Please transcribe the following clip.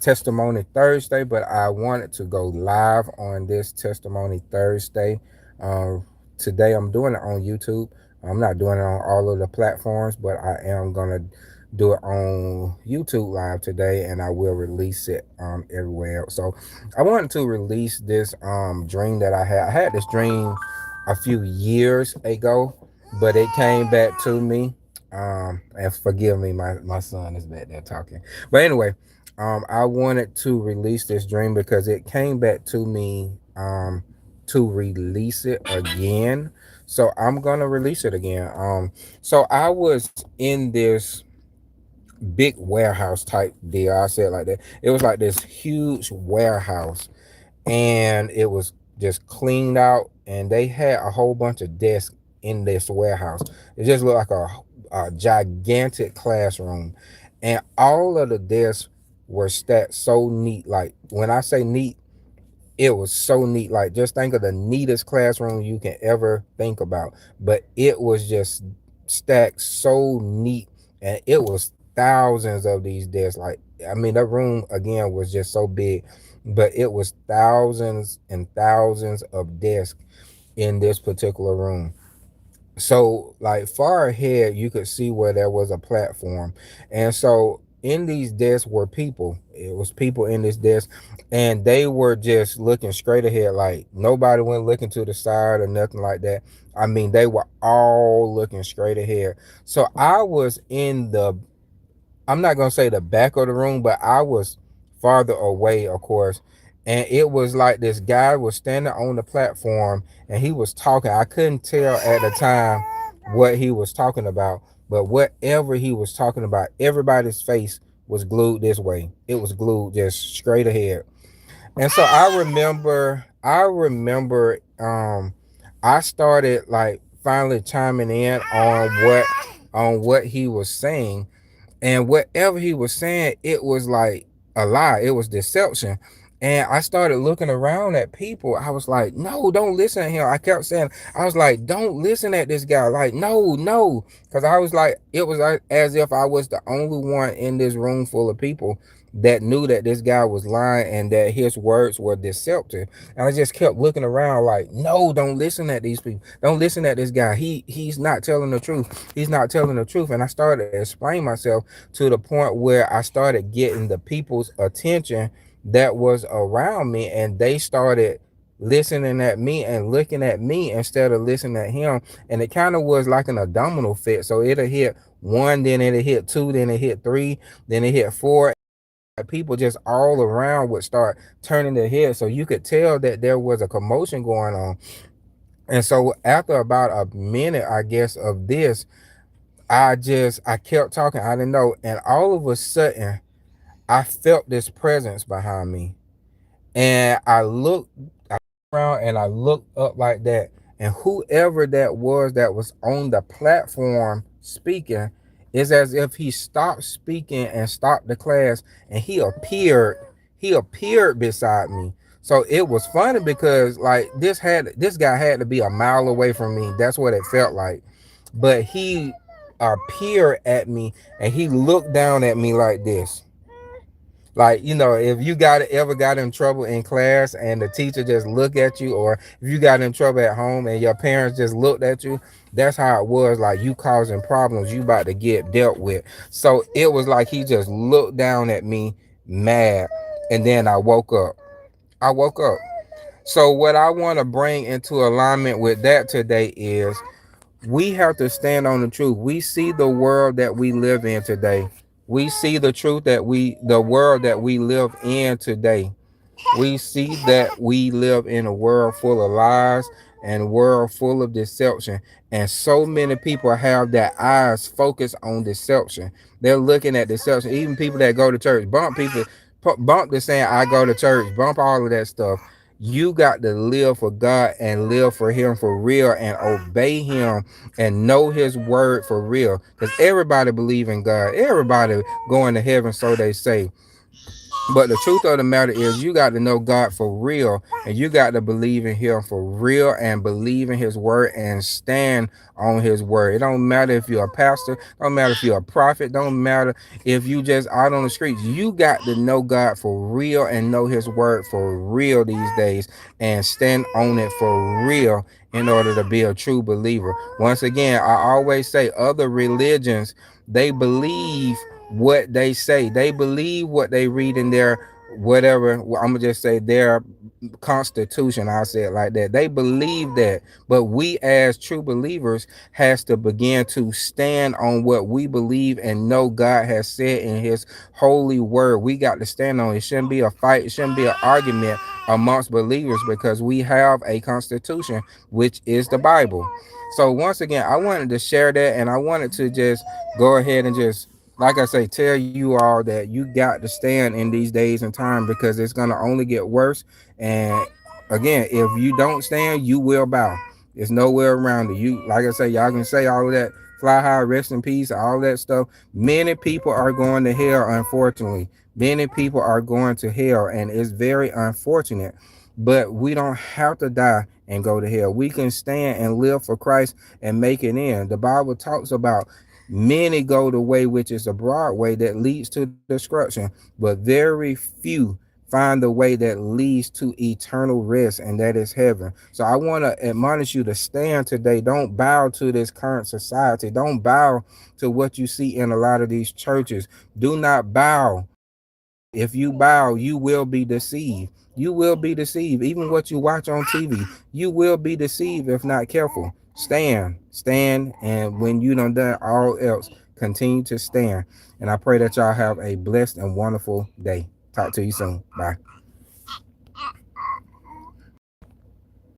Testimony Thursday, but I wanted to go live on this Testimony Thursday. Um, Today I'm doing it on YouTube. I'm not doing it on all of the platforms, but I am gonna do it on YouTube live today, and I will release it everywhere else. So I wanted to release this dream that I had. I had this dream a few years ago, but it came back to me. And forgive me, my son is back there talking. But anyway, I wanted to release this dream because it came back to me to release it again. So I'm gonna release it again. So I was in this big warehouse type deal. I said it like that. It was like this huge warehouse, and it was just cleaned out, and they had a whole bunch of desks in this warehouse. It just looked like a gigantic classroom, and all of the desks were stacked so neat. Like when I say neat, it was so neat. Like just think of the neatest classroom you can ever think about, but it was just stacked so neat, and it was thousands of these desks. Like I mean, that room again was just so big, but it was thousands and thousands of desks in this particular room. So like far ahead you could see where there was a platform, and so in these desks were people. It was people in this desk, and they were just looking straight ahead. Like nobody went looking to the side or nothing like that. I mean, they were all looking straight ahead. So I was in the, I'm not gonna say the back of the room, but I was farther away, of course. And it was like this guy was standing on the platform, and he was talking. I couldn't tell at the time what he was talking about, but whatever he was talking about, everybody's face was glued this way. It was glued just straight ahead. And so I remember I started like finally chiming in on what he was saying, and whatever he was saying, it was like a lie. It was deception. And I started looking around at people. I was like, no, don't listen to him. I kept saying, I was like, don't listen at this guy. Like, no, no. Because I was like, it was like as if I was the only one in this room full of people that knew that this guy was lying and that his words were deceptive. And I just kept looking around like, no, don't listen at these people. Don't listen at this guy. He's not telling the truth. He's not telling the truth. And I started to explain myself to the point where I started getting the people's attention that was around me, and they started listening at me and looking at me instead of listening at him. And it kind of was like an abdominal fit. So it'll hit one, then it'll hit two, then it hit three, then it hit four. People just all around would start turning their heads, so you could tell that there was a commotion going on. And so after about a minute, I guess, of this, I kept talking. I didn't know, and all of a sudden I felt this presence behind me, and I looked around and I looked up like that, and whoever that was on the platform speaking, is as if he stopped speaking and stopped the class, and he appeared beside me. So it was funny because like this guy had to be a mile away from me. That's what it felt like. But he appeared at me, and he looked down at me like this. Like, if you ever got in trouble in class and the teacher just look at you, or if you got in trouble at home and your parents just looked at you, that's how it was. Like you causing problems, you about to get dealt with. So it was like he just looked down at me mad, and then I woke up. So what I want to bring into alignment with that today is we have to stand on the truth. We see the world that we live in today. We see the world that we live in today. We see that we live in a world full of lies and a world full of deception. And so many people have their eyes focused on deception. They're looking at deception. Even people that go to church, bump the saying, I go to church, bump all of that stuff. You got to live for God and live for him for real and obey him and know his word for real. Because everybody believe in God. Everybody going to heaven, so they say. But the truth of the matter is, you got to know God for real, and you got to believe in Him for real, and believe in His word, and stand on His word. It don't matter if you're a pastor, don't matter if you're a prophet, don't matter if you just out on the streets. You got to know God for real and know His word for real these days, and stand on it for real in order to be a true believer. Once again, I always say other religions, they believe what they say. They believe what they read in their whatever. Well, I'm gonna just say their constitution. I say it like that. They believe that, but we as true believers has to begin to stand on what we believe and know God has said in His holy word. We got to stand on it. It shouldn't be a fight. It shouldn't be an argument amongst believers, because we have a constitution, which is the Bible. So once again, I wanted to share that, and I wanted to just go ahead and just, like I say, tell you all that you got to stand in these days and time, because it's going to only get worse. And again, if you don't stand, you will bow. There's nowhere around it. You, like I say, y'all can say all of that, fly high, rest in peace, all that stuff. Many people are going to hell, unfortunately. Many people are going to hell, and it's very unfortunate. But we don't have to die and go to hell. We can stand and live for Christ and make it in. The Bible talks about many go the way which is a broad way that leads to destruction, but very few find the way that leads to eternal rest, and that is heaven. So I want to admonish you to stand today. Don't bow to this current society. Don't bow to what you see in a lot of these churches. Do not bow. If you bow, you will be deceived. You will be deceived. Even what you watch on TV, you will be deceived if not careful. Stand, and when you done done all else, continue to stand. And I pray that y'all have a blessed and wonderful day. Talk to you soon. Bye.